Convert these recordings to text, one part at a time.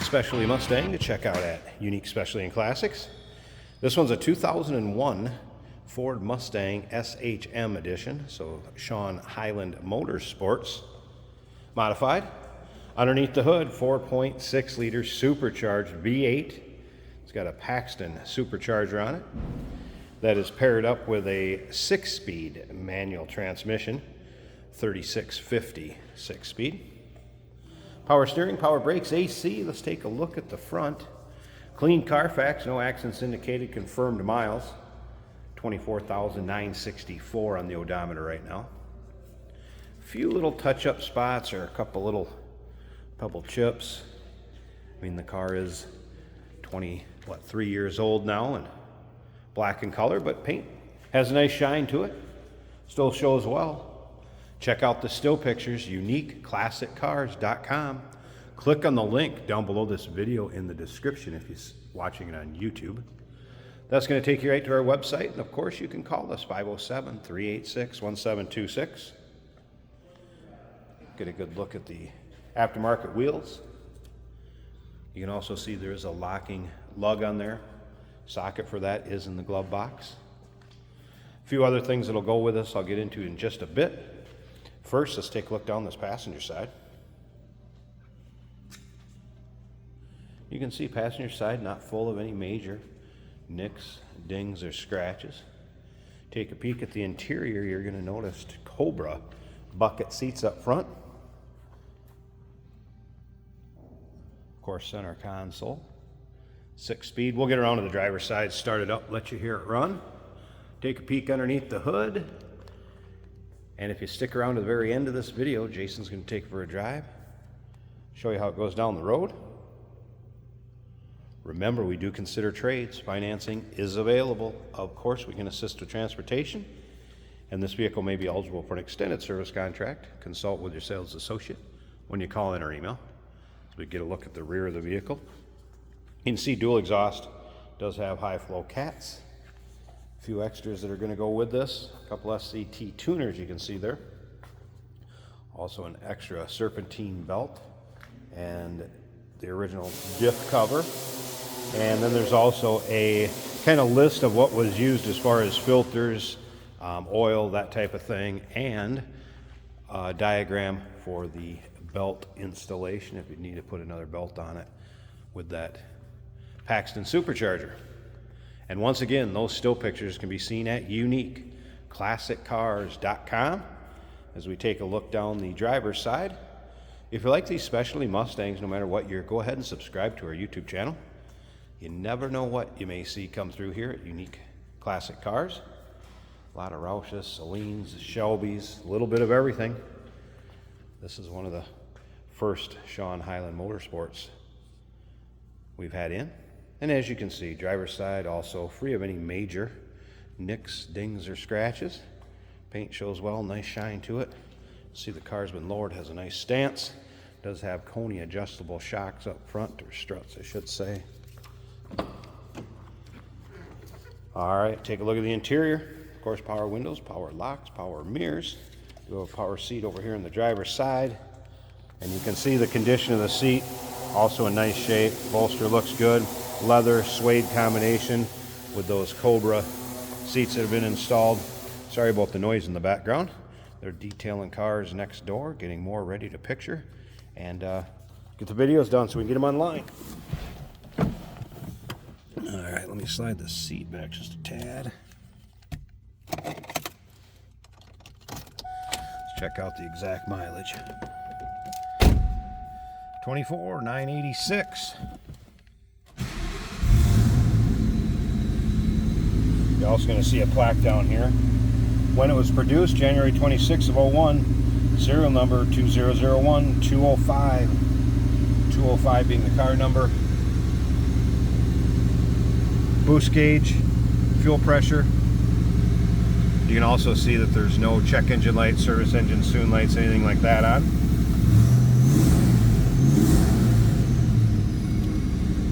specialty Mustang to check out at Unique Specialty and Classics. This one's a 2001 Ford Mustang SHM edition, so Sean Hyland Motorsports modified. Underneath the hood, 4.6 liter supercharged V8. It's got a Paxton supercharger on it that is paired up with a 6-speed manual transmission, 3650 6-speed. Power steering, power brakes, AC. Let's take a look at the front. Clean Carfax, no accidents indicated, confirmed miles. 24,964 on the odometer right now. A few little touch-up spots or a couple little pebble chips. I mean, the car is 3 years old now and black in color, but paint has a nice shine to it. Still shows well. Check out the still pictures, uniqueclassiccars.com. Click on the link down below this video in the description if you're watching it on YouTube. That's going to take you right to our website, and of course you can call us 507-386-1726. Get a good look at the aftermarket wheels. You can also see there is a locking lug on there. Socket for that is in the glove box. A few other things that'll go with us I'll get into in just a bit. First, let's take a look down this passenger side. You can see passenger side not full of any major nicks, dings, or scratches. Take a peek at the interior, you're going to notice Cobra bucket seats up front. Of course, center console. 6-speed. We'll get around to the driver's side, start it up, let you hear it run. Take a peek underneath the hood. And if you stick around to the very end of this video, Jason's going to take it for a drive, show you how it goes down the road. Remember, we do consider trades. Financing is available. Of course, we can assist with transportation, and this vehicle may be eligible for an extended service contract. Consult with your sales associate when you call in or email. So we get a look at the rear of the vehicle. You can see dual exhaust, does have high flow cats. A few extras that are going to go with this. A couple SCT tuners you can see there. Also an extra serpentine belt and the original diff cover. And then there's also a kind of list of what was used as far as filters, oil, that type of thing, and a diagram for the belt installation if you need to put another belt on it with that Paxton supercharger. And once again, those still pictures can be seen at uniqueclassiccars.com as we take a look down the driver's side. If you like these specialty Mustangs, no matter what year, go ahead and subscribe to our YouTube channel. You never know what you may see come through here at Unique Classic Cars. A lot of Roushes, Salines, Shelbys, a little bit of everything. This is one of the first Sean Hyland Motorsports we've had in. And as you can see, driver's side also free of any major nicks, dings, or scratches. Paint shows well, nice shine to it. See the car's been lowered, has a nice stance. Does have Coney adjustable shocks up front, or struts I should say. All right, take a look at the interior. Of course, power windows, power locks, power mirrors. We have a power seat over here on the driver's side. And you can see the condition of the seat, also in nice shape. Bolster looks good. Leather suede combination with those Cobra seats that have been installed. Sorry about the noise in the background. They're detailing cars next door, getting more ready to picture, and get the videos done so we can get them online. All right, let me slide the seat back just a tad. Let's check out the exact mileage. 24,986. You're also going to see a plaque down here. When it was produced, January 26th of 01, serial number 2001-205. 205 being the car number. Boost gauge, fuel pressure. You can also see that there's no check engine lights, service engine soon lights, anything like that on.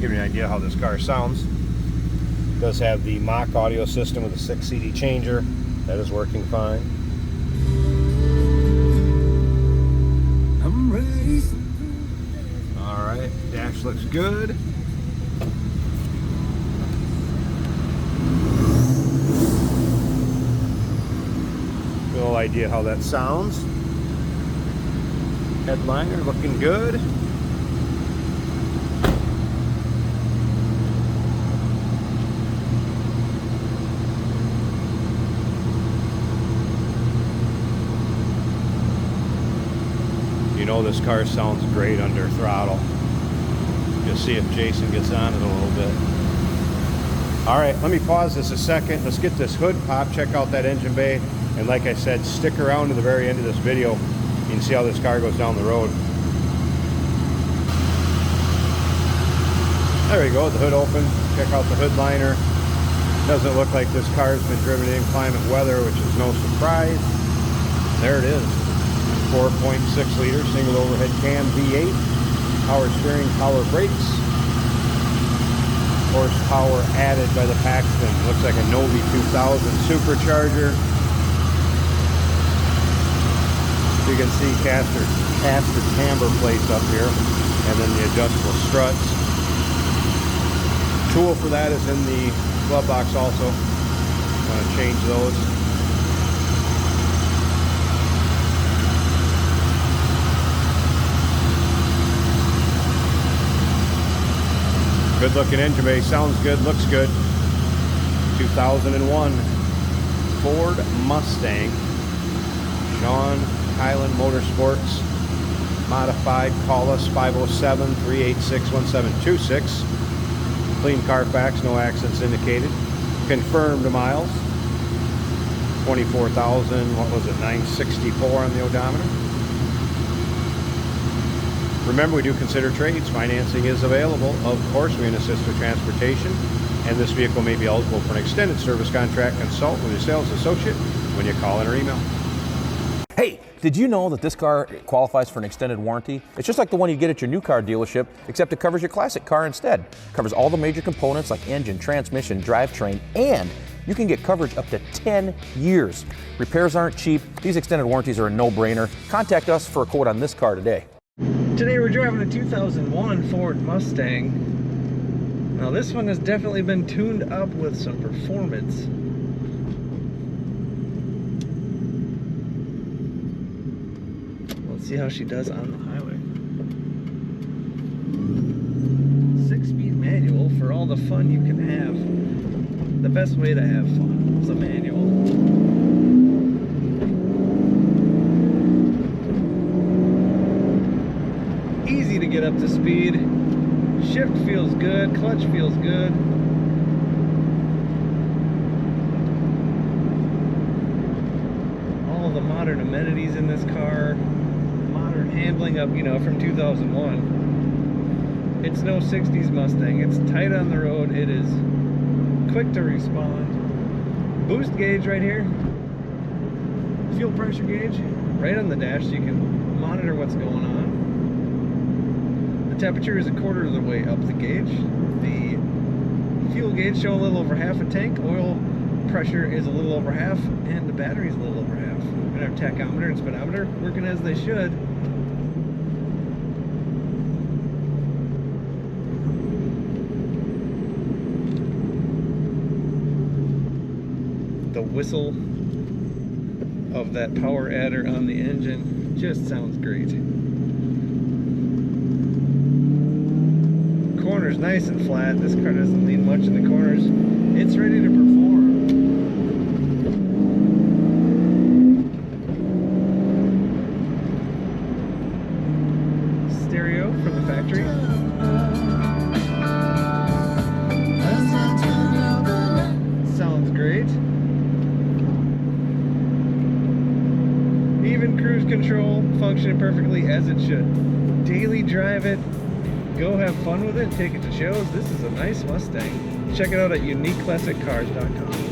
Give you an idea how this car sounds. It does have the Mach audio system with a 6 CD changer. That is working fine. I'm ready. All right, dash looks good. No idea how that sounds. Headliner looking good. You know this car sounds great under throttle. You'll see if Jason gets on it a little bit. All right, let me pause this a second. Let's get this hood popped, check out that engine bay. And like I said, stick around to the very end of this video. You can see how this car goes down the road. There we go, the hood open. Check out the hood liner. Doesn't look like this car's been driven in inclement weather, which is no surprise. There it is. 4.6 liter single overhead cam V8, power steering, power brakes, horsepower added by the Paxton. Looks like a Novi 2000 supercharger. You can see caster camber plates up here, and then the adjustable struts. Tool for that is in the glove box also. Want to change those. Good looking engine bay, sounds good, looks good. 2001 Ford Mustang. Sean, Hyland Motorsports. Modified, call us 507-386-1726. Clean Carfax, no accidents indicated. Confirmed miles. 24,000, what was it, 964 on the odometer. Remember, we do consider trades. Financing is available. Of course, we can assist with transportation, and this vehicle may be eligible for an extended service contract. Consult with your sales associate when you call in or email. Hey, did you know that this car qualifies for an extended warranty? It's just like the one you get at your new car dealership, except it covers your classic car instead. It covers all the major components like engine, transmission, drivetrain, and you can get coverage up to 10 years. Repairs aren't cheap. These extended warranties are a no-brainer. Contact us for a quote on this car today. Today we're driving a 2001 Ford Mustang. Now this one has definitely been tuned up with some performance. Let's see how she does on the highway. 6-speed manual for all the fun you can have. The best way to have fun is a manual. Easy to get up to speed. Shift feels good, clutch feels good. All of the modern amenities in this car. Modern handling up, you know, from 2001. It's no 60s Mustang. It's tight on the road. It is quick to respond. Boost gauge right here. Fuel pressure gauge right on the dash so you can monitor what's going on. Temperature is a quarter of the way up the gauge. The fuel gauge show a little over half a tank. Oil pressure is a little over half, and the battery is a little over half. And our tachometer and speedometer working as they should. The whistle of that power adder on the engine just sounds great. Corners nice and flat. This car doesn't lean much in the corners. It's ready to perform. Stereo from the factory. Sounds great. Even cruise control functioning perfectly as it should. Daily drive it. Go have fun with it, take it to shows. This is a nice Mustang. Check it out at uniqueclassiccars.com.